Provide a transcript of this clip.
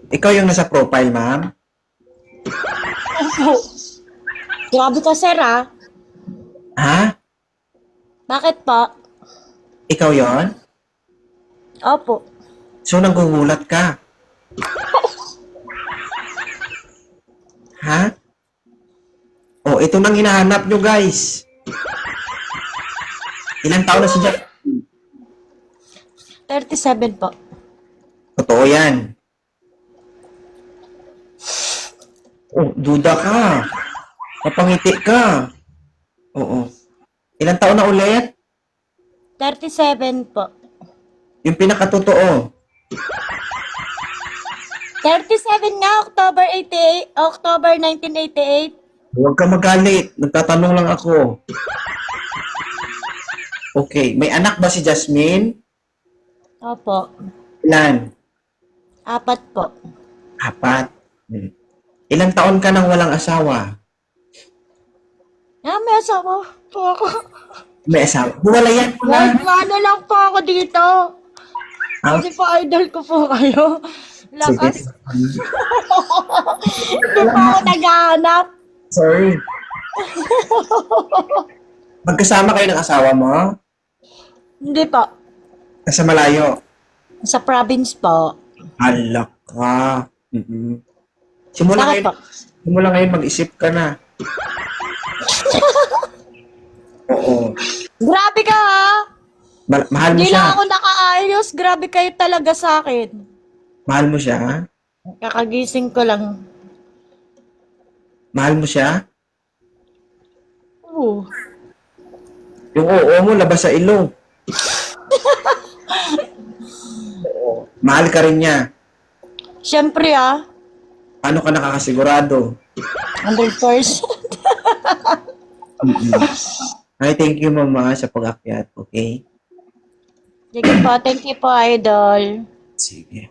Ikaw yung nasa profile, ma'am? Opo. Grabe ka, sir, ah. Ha? Bakit po? Ikaw yon? Opo. So, nagugulat ka? Ha? Oh, ito nang hinahanap nyo, guys. Ilang taon na si Jack? 37 po. Totoo yan. Oh, duda ka. Kapangiti ka. Oo. Ilang taon na ulit? 37 po. Yung pinakatotoo. 37 nga, October 88, October 1988. Huwag ka magalit. Nagtatanong lang ako. Okay. May anak ba si Jasmine? Opo. Ilan? 4 po. 4. Ilang taon ka nang walang asawa? May asawa po ako. May asawa? Buwalayan mo na. Ano lang po ako dito. Ah, Kasi po idol ko po kayo. Lakas. sige. Hindi po ako naghahanap. Sorry. Magkasama kayo ng asawa mo? Hindi po. Nasa malayo? Sa province po. Alak ka. Simula Bakit ngayon, po? simula ngayon mag-isip ka na. Oo. Grabe ka, ha? Mahal mo Hindi siya? lang ako nakaayos. Grabe kayo talaga sa akin. Mahal mo siya? Kakagising ko lang. Mahal mo siya? Oo. Yung oo mo, labas sa ilong. Oo. Mahal ka rin niya. Siyempre, ah. Paano ka nakakasigurado? 100%. Ay, thank you, mama, sa pag-akyat. Okay? Sige po, thank you po, idol. Sige.